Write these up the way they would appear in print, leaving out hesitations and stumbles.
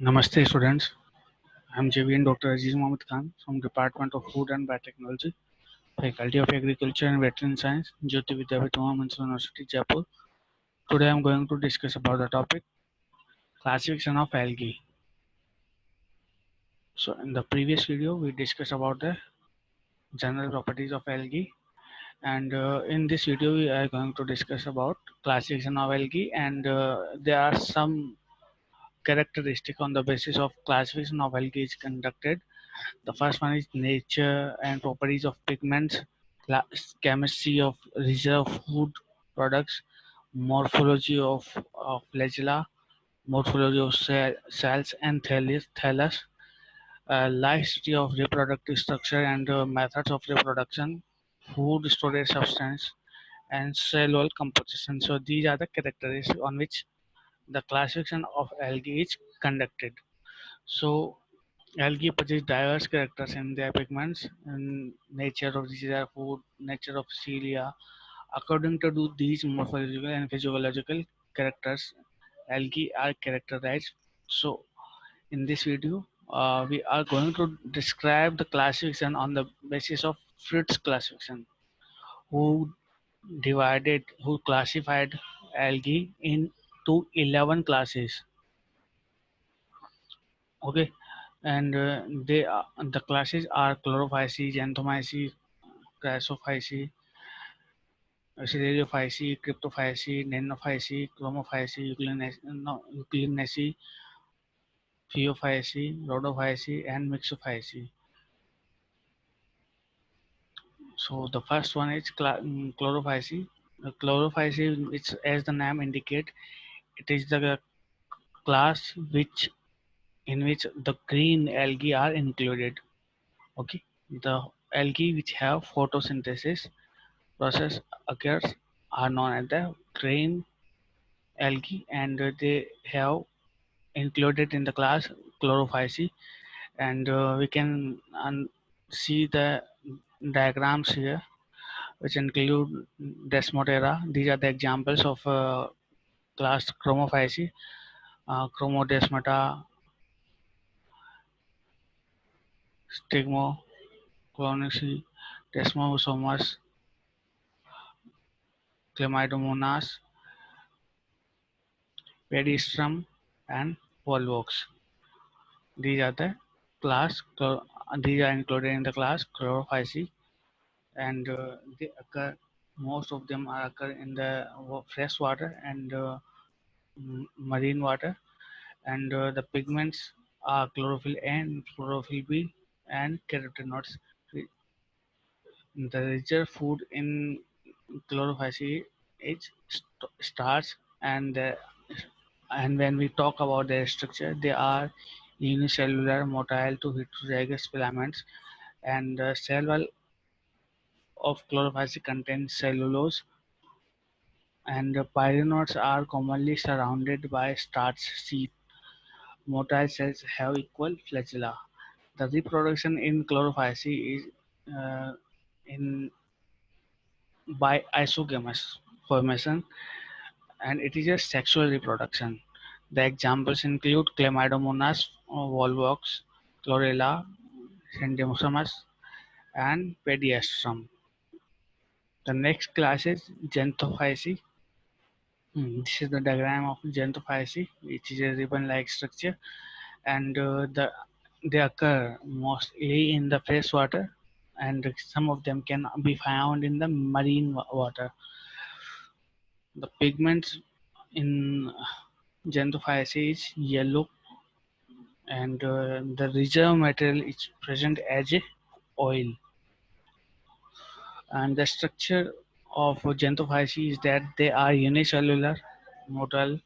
Namaste students, I am JVN Dr. Aziz Mohammed Khan from Department of Food and Biotechnology, Faculty of Agriculture and Veterinary Science, Jyoti Vidyapeeth Women's University, Jaipur. Today I am going to discuss about the topic classification of algae. So in the previous video we discussed about the general properties of algae, and in this video we are going to discuss about classification of algae, and there are some characteristics on the basis of classification of algae is conducted. The first one is nature and properties of pigments, chemistry of reserve food products, morphology of flagella, morphology of cells and thallus, life history of reproductive structure and methods of reproduction, food storage substance, and cellular composition. So these are the characteristics on which the classification of algae is conducted. So algae possess diverse characters in their pigments and nature of their food, nature of cilia. According to these morphological and physiological characters, algae are characterized. So, in this video, we are going to describe the classification on the basis of Fritz classification, who who classified algae into 11 classes. Okay, and the classes are Chlorophyceae, Xanthomyces, Chrysophyceae, Sclerophyceae, Cryptophyceae, Nanophyceae, Chromophyceae, Eugleniaceae, Phaeophyceae, Rhodophyceae, and Mixophyceae. So the first one is Chlorophyceae. Chlorophyceae, which as the name indicate, it is the class in which the green algae are included. Okay, the algae which have photosynthesis process occurs are known as the green algae, and they have included in the class Chlorophyceae, and we can see the diagrams here which include Desmotera. These are the examples of class Chromophyceae, Chromodesmata, Stigmo, Clonici, Desmosomas, Chlamydomonas, Pedistrum, and Volvox. These are the these are included in the class Chlorophyceae, and they occur. Most of them are occur in the fresh water and marine water, and the pigments are chlorophyll A and chlorophyll B and carotenoids. The richer food in Chlorophyceae is starch, and when we talk about their structure, they are unicellular, motile to heterozygous filaments, and the cell wall of Chlorophyceae contains cellulose, and the pyrenoids are commonly surrounded by starch sheath. Motile cells have equal flagella. The reproduction in Chlorophyceae is in by isogamous formation, and it is a sexual reproduction. The examples include Chlamydomonas, Volvox, Chlorella, Centimosomas, and Pediastrum. The next class is Xanthophyceae. This is the diagram of Xanthophyceae, which is a ribbon-like structure, and they occur mostly in the fresh water, and some of them can be found in the marine water. The pigments in Xanthophyceae is yellow, and the reserve material is present as a oil. And the structure of Xanthophyceae is that they are unicellular, motile,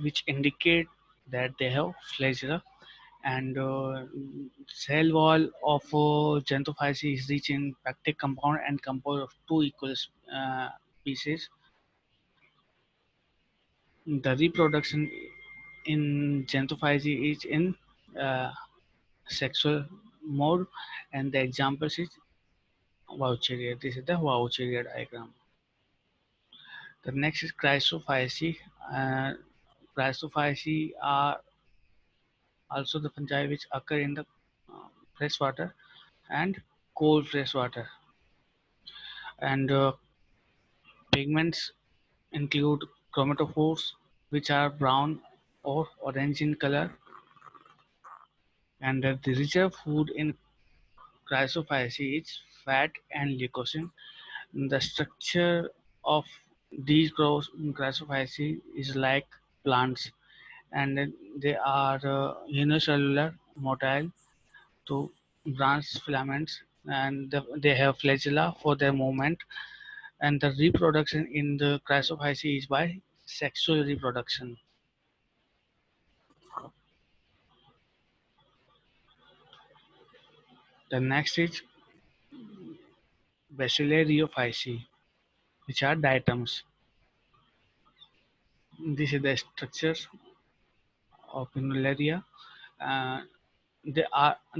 which indicate that they have flagella, and cell wall of Xanthophyceae is rich in pectic compound and composed of two equal pieces. The reproduction in Xanthophyceae is in uh, sexual mode, and the examples is Vaucheria. This is the Vaucheria diagram. The next is chrysophyceae. Chrysophyceae are also the fungi which occur in the fresh water and cold fresh water. And pigments include chromatophores, which are brown or orange in color, and the richer food in chrysophyceae is fat and leucosin. The structure of these chrysophyceae is like plants, and they are unicellular, motile to branch filaments, and they have flagella for their movement. And the reproduction in the chrysophyceae is by sexual reproduction. The next is Basilarioiphyceae, which are diatoms. This is the structure of Pinnularioe. Uh, they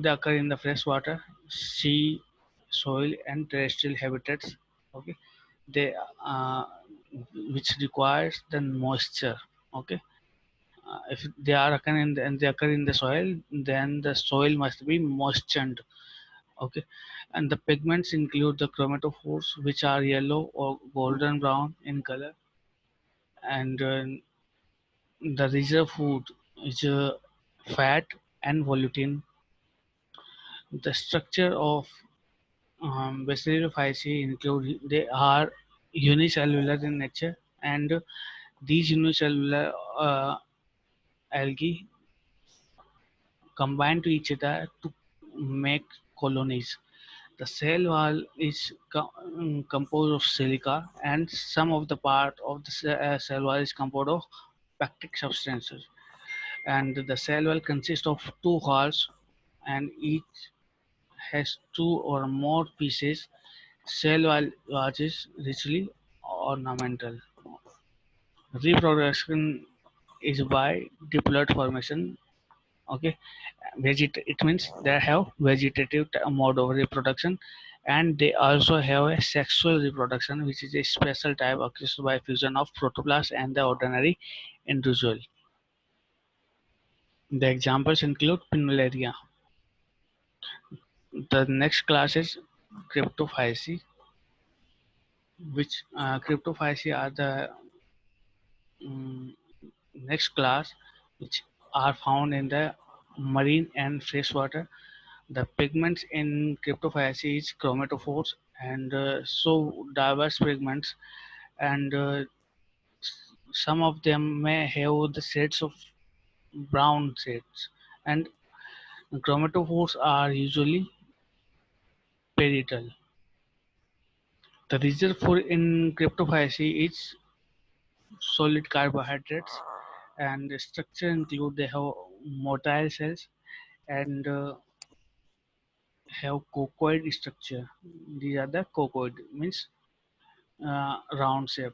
occur in the freshwater, sea, soil, and terrestrial habitats. Okay, they which requires the moisture. Okay, if they are occur in and they occur in the soil, then the soil must be moistened. Okay, and the pigments include the chromatophores, which are yellow or golden brown in color, and the reserve food is fat and volutin. The structure of Basidiophyceae include they are unicellular in nature, and these unicellular algae combine to each other to make colonies. The cell wall is composed of silica, and some of the part of the cell wall is composed of pectic substances. And the cell wall consists of two halls, and each has two or more pieces. Cell wall is richly ornamental. Reproduction is by diploid formation. Okay, it means they have vegetative mode of reproduction, and they also have a sexual reproduction, which is a special type occurs by fusion of protoplast and the ordinary individual. The examples include Pinnularioe. The next class is Cryptophyceae, which Cryptophyceae are the um, next class which are found in the marine and freshwater. The pigments in Cryptophyceae is chromatophores, and so diverse pigments, and some of them may have the shades of brown shades, and chromatophores are usually parietal. The reserve food in Cryptophyceae is solid carbohydrates, and the structure include they have motile cells and have cocoid structure. These are the cocoid means round shape.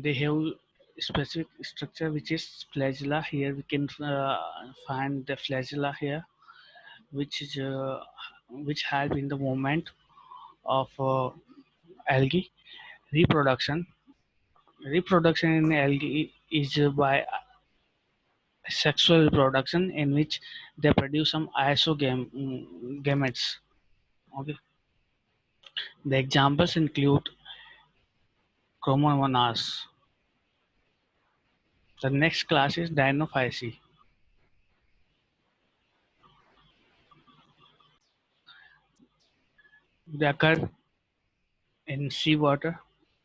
They have specific structure which is flagella. Here we can find the flagella here, which is which help in the movement of algae reproduction. Reproduction in algae is by sexual reproduction, in which they produce some gametes. Okay, the examples include chromomonas. The next class is Dinophyceae. They occur in seawater,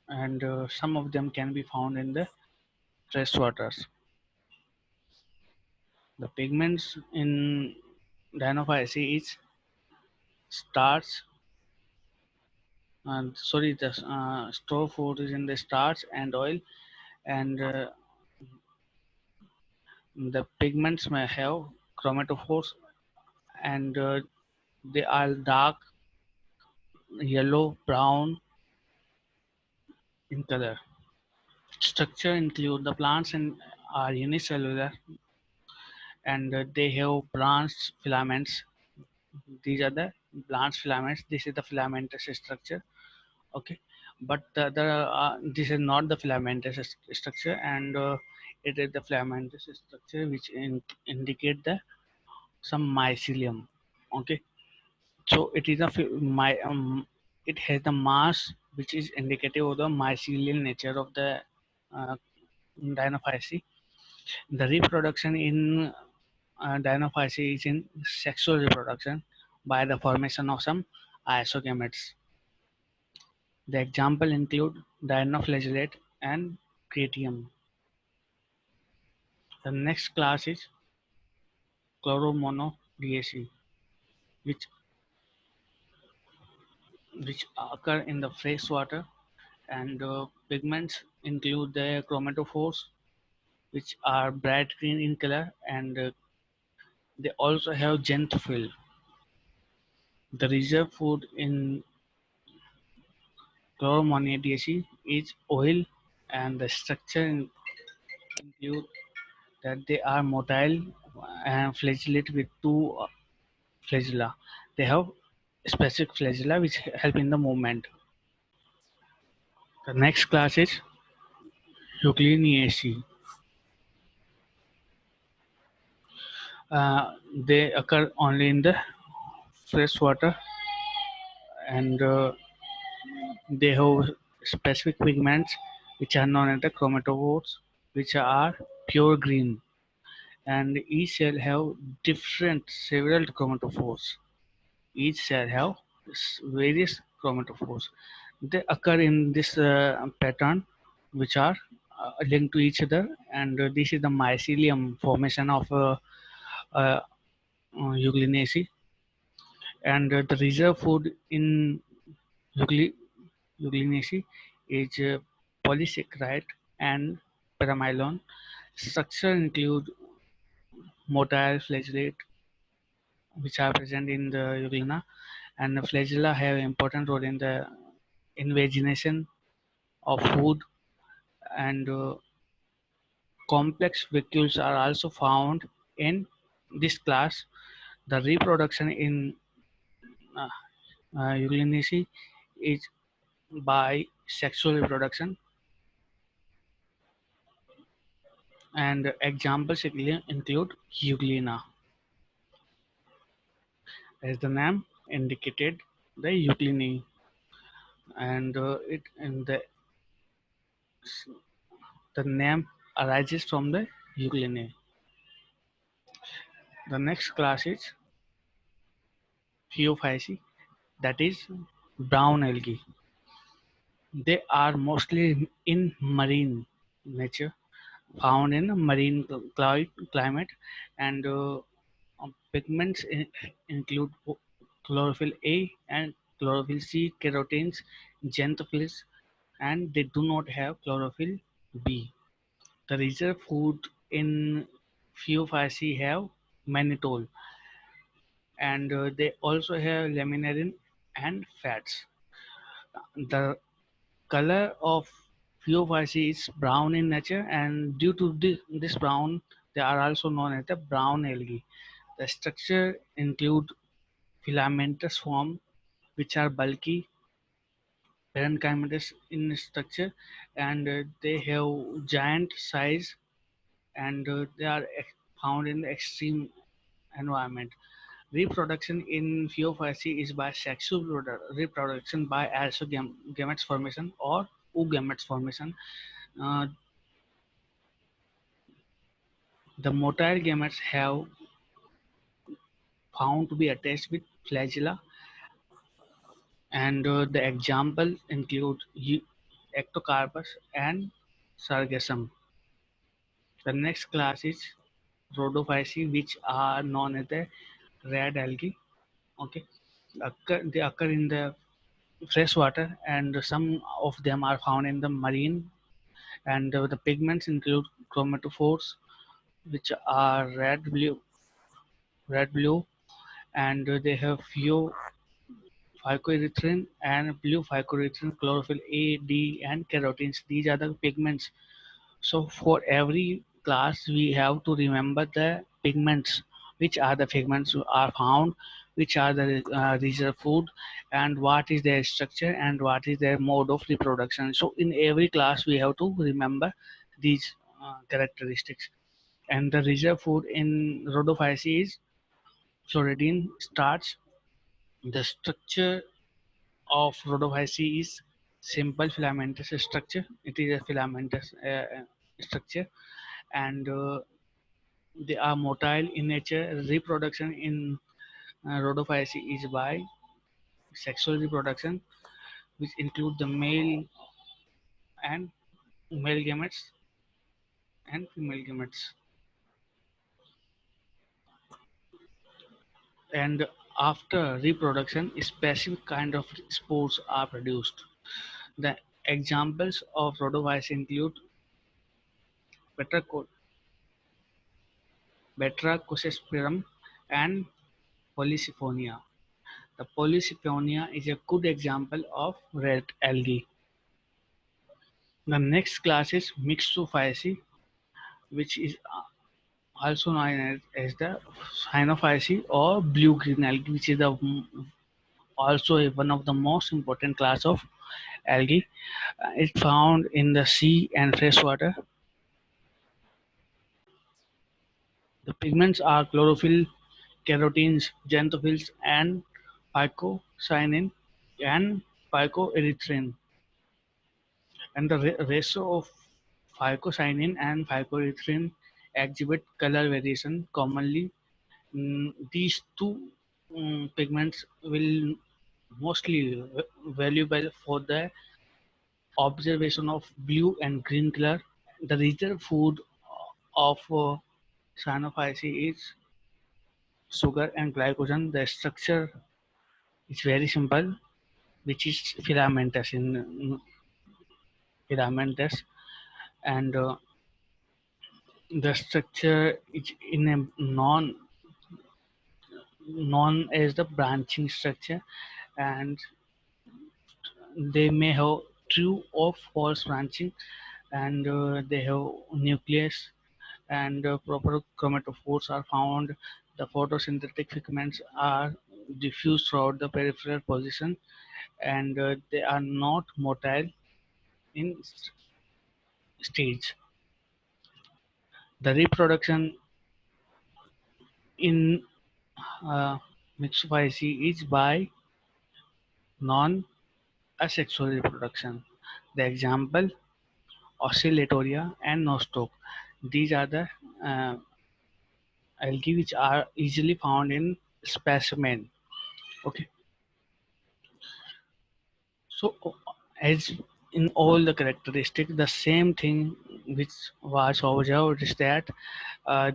and some of them can be found in the fresh waters. The pigments in Dinophyceae is starch, and sorry, the store food is in the starch and oil, and the pigments may have chromatophores, and they are dark yellow, brown in color. Structure include the plants and are unicellular, and they have branched filaments. These are the branched filaments. This is the filamentous structure. Okay, but this is not the filamentous structure, and it is the filamentous structure which indicate the some mycelium. Okay, so it is a it has the mass which is indicative of the mycelial nature of the uh, Dinophyceae. The reproduction in Dinophyceae is in sexual reproduction by the formation of some isogametes. The example include dinoflagellate and Cretium. The next class is Chloromonodiaceae, which which occur in the freshwater, and pigments include the chromatophores, which are bright green in color, and they also have xanthophyll. The reserve food in Chloromonidaceae is oil, and the structure include that they are motile and flagellate with two flagella. They have specific flagella which help in the movement. The next class is Eugleniaceae. They occur only in the freshwater, and they have specific pigments which are known as the chromatophores, which are pure green, and each cell have different several chromatophores. Each cell have various chromatophores. They occur in this pattern, which are linked to each other, and this is the mycelium formation of uh, Eugleniaceae. And the reserve food in Eugli- Eugleniaceae is polysaccharide and paramylon. Structure include motile flagellate, which are present in the Euglena, and the flagella have an important role in the invagination of food, and complex vacuoles are also found in this class. The reproduction in uh, Eugleniaceae is by sexual reproduction, and examples include Euglena. As the name indicated, the Euglena, and the name arises from the Euglena. The next class is Phaeophyceae, that is brown algae. They are mostly in marine nature, found in marine climate, and pigments include chlorophyll A and chlorophyll C, carotenes, xanthophylls, and they do not have chlorophyll B. The reserve food in Phaeophyceae have mannitol, and they also have laminarin and fats. The color of Phaeophyceae is brown in nature, and due to this brown, they are also known as the brown algae. The structure include filamentous form, which are bulky, parenchymatous in structure, and they have giant size, and they are found in the extreme environment. Reproduction in Phaeophyceae is by sexual reproduction by gametes formation or oogametes formation. Uh, the motile gametes have found to be attached with flagella, and the examples include Ectocarpus and Sargassum. The next class is Rhodophyceae, which are known as the red algae. Okay, they occur in the freshwater, and some of them are found in the marine. And the pigments include chromatophores, which are red blue, and they have few phycoerythrin and blue phycoerythrin, chlorophyll A, D, and carotenes. These are the pigments. So for every class, we have to remember the pigments, which are the pigments are found which are the reserve food, and what is their structure and what is their mode of reproduction. So in every class we have to remember these characteristics. And the reserve food in rhodophyceae is floridine starch. The structure of rhodophyceae is simple filamentous structure. It is a filamentous structure, and they are motile in nature. Reproduction in rhodophyceae is by sexual reproduction, which include the and male gametes and female gametes. And after reproduction, specific kind of spores are produced. The examples of rhodophyceae include Batraco- Batrachosphaerum and Polysiphonia. The Polysiphonia is a good example of red algae. The next class is Mixophyceae, which is also known as the Cyanophyceae or blue-green algae, which is also one of the most important class of algae. It's found in the sea and freshwater. The pigments are chlorophyll, carotenes, xanthophylls, and phycocyanin and phycoerythrin. And the ratio of phycocyanin and phycoerythrin exhibit color variation. Commonly, these two pigments will mostly valuable for the observation of blue and green color. The reserve food of Cyanophyceae is sugar and glycogen. The structure is very simple, which is filamentous, and the structure is in a non as the branching structure, and they may have true or false branching, and they have nucleus, and proper chromatophores are found. The photosynthetic pigments are diffused throughout the peripheral position, and they are not motile in stage. The reproduction in uh, Mixophyceae is by non-asexual reproduction. The example Oscillatoria and nostoc. These are the uh, algae which are easily found in specimen. Okay, so as in all the characteristics, the same thing which was observed is that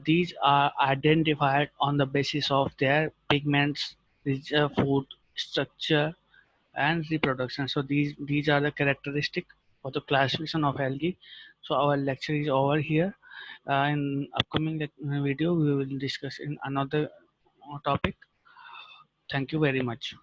these are identified on the basis of their pigments, reserve food, structure, and reproduction. So these are the characteristic of the classification of algae. So our lecture is over here. In upcoming video, we will discuss in another topic. Thank you very much.